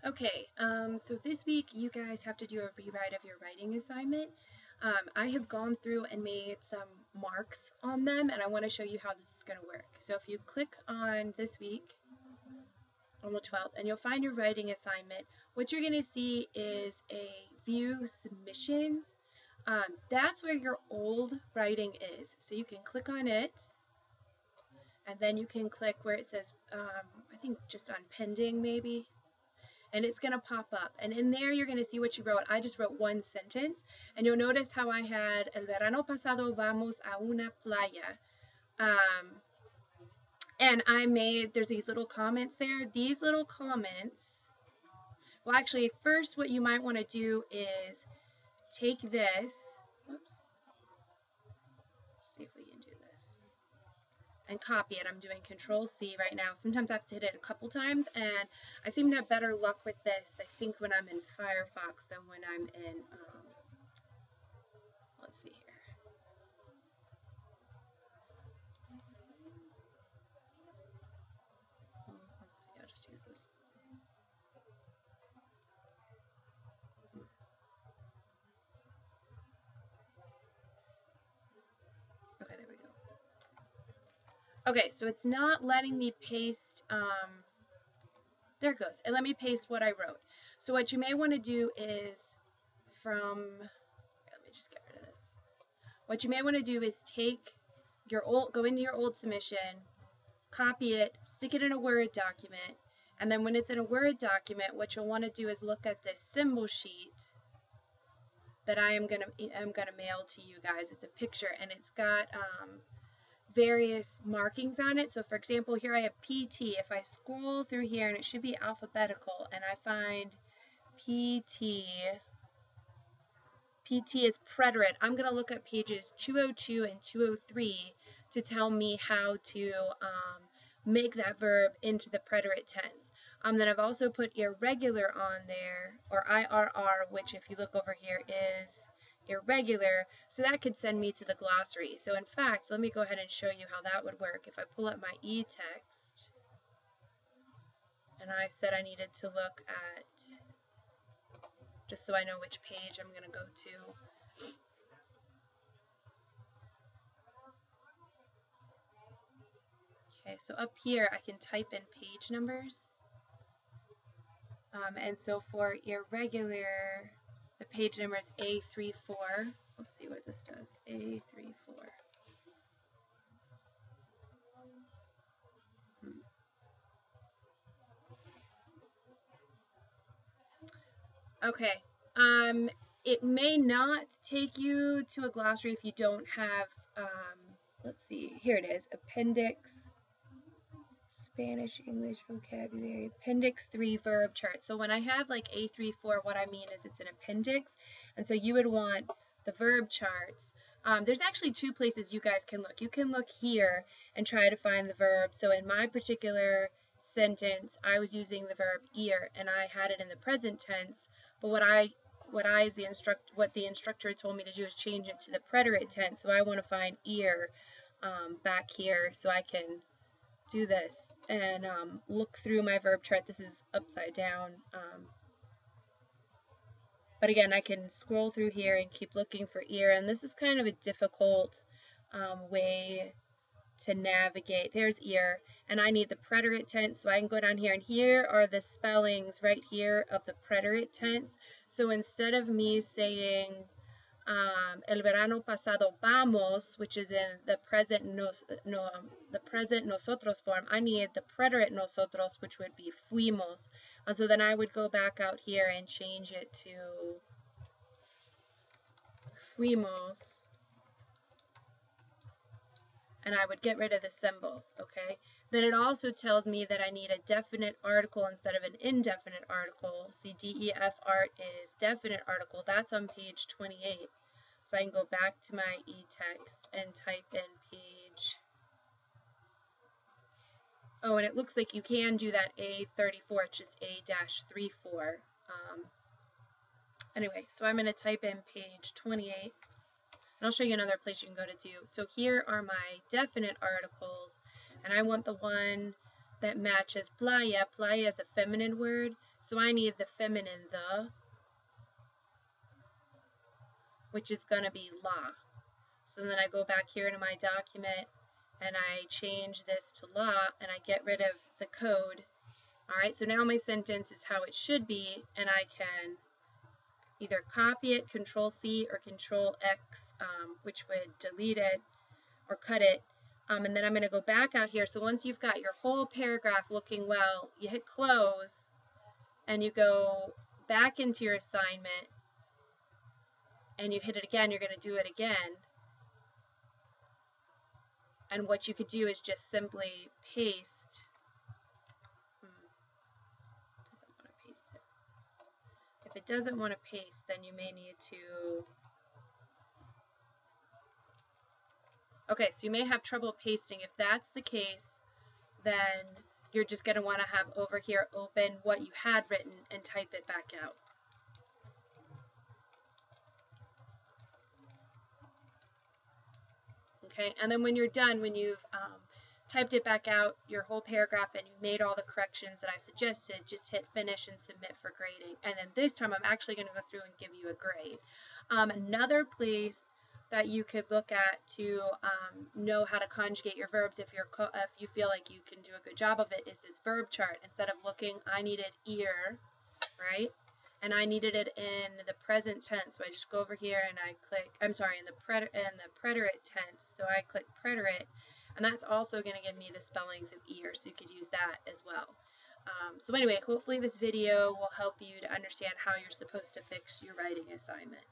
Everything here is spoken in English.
Okay, so this week you guys have to do a rewrite of your writing assignment. I have gone through and made some marks on them, and I want to show you how this is going to work. So if you click on this week, on the 12th, and you'll find your writing assignment, what you're going to see is a view submissions. That's where your old writing is. So you can click on it, and then you can click where it says, I think just on pending maybe, and it's going to pop up. And in there, you're going to see what you wrote. I just wrote one sentence, and you'll notice how I had, el verano pasado vamos a una playa. And I made, there's these little comments there. These little comments, well, actually, first what you might want to do is take this, whoops, let's see if we can do this, and copy it. I'm doing Control-C right now. Sometimes I have to hit it a couple times, and I seem to have better luck with this, I think, when I'm in Firefox than when I'm in, let's see here. Let's see, I'll just use this. Okay, there we go. Okay, so it's not letting me paste, there it goes. And let me paste what I wrote. So what you may want to do is from, let me just get rid of this. What you may want to do is take your old, go into your old submission, copy it, stick it in a Word document, and then when it's in a Word document, what you'll want to do is look at this symbol sheet that I'm gonna mail to you guys. It's a picture, and it's got various markings on it. So for example, here I have PT. If I scroll through here, and it should be alphabetical, and I find PT is preterite, I'm going to look at pages 202 and 203 to tell me how to make that verb into the preterite tense. Then I've also put irregular on there, or IRR, which if you look over here is irregular, so that could send me to the glossary. So in fact, let me go ahead and show you how that would work. If I pull up my e-text, and I said I needed to look at, just so I know which page I'm going to go to. Okay, so up here I can type in page numbers. And so for irregular, the page number is A34. Let's see what this does. A34. Okay. It may not take you to a glossary if you don't have, let's see, here it is, appendix, Spanish, English vocabulary, appendix 3 verb chart. So when I have like A34, what I mean is it's an appendix, and so you would want the verb charts. There's actually two places you guys can look. You can look here and try to find the verb. So in my particular sentence, I was using the verb ear, and I had it in the present tense, but what the instructor told me to do is change it to the preterite tense. So I want to find ear back here so I can do this and look through my verb chart. This is upside down. But again, I can scroll through here and keep looking for ear, and this is kind of a difficult way to navigate. There's ear, and I need the preterite tense, so I can go down here, and here are the spellings right here of the preterite tense. So instead of me saying el verano pasado vamos, which is in the present the present nosotros form, I need the preterite nosotros, which would be fuimos. And so then I would go back out here and change it to fuimos, and I would get rid of the symbol, okay? Then it also tells me that I need a definite article instead of an indefinite article. See, DEF art is definite article. That's on page 28. So I can go back to my e-text and type in page. Oh, and it looks like you can do that A34, it's just A-34. Anyway, so I'm going to type in page 28. And I'll show you another place you can go to do. So here are my definite articles, and I want the one that matches playa. Playa is a feminine word, so I need the feminine the, which is going to be la. So then I go back here into my document and I change this to la and I get rid of the code. All right, so now my sentence is how it should be, and I can either copy it, Control C or Control X, which would delete it or cut it. And then I'm going to go back out here. So once you've got your whole paragraph looking well, you hit close and you go back into your assignment and you hit it again. You're going to do it again. And what you could do is just simply paste. Doesn't want to paste it. If it doesn't want to paste, then you may need to. Okay, so you may have trouble pasting. If that's the case, then you're just going to want to have over here open what you had written and type it back out. Okay, and then when you're done, when you've typed it back out, your whole paragraph, and you made all the corrections that I suggested, just hit finish and submit for grading. And then this time I'm actually going to go through and give you a grade. Another place that you could look at to know how to conjugate your verbs if you feel like you can do a good job of it is this verb chart. Instead of looking, I needed ear, right? And I needed it in the present tense. So I just go over here and I click, I'm sorry, in the preterite tense. So I click preterite, and that's also going to give me the spellings of ear. So you could use that as well. So anyway, hopefully this video will help you to understand how you're supposed to fix your writing assignment.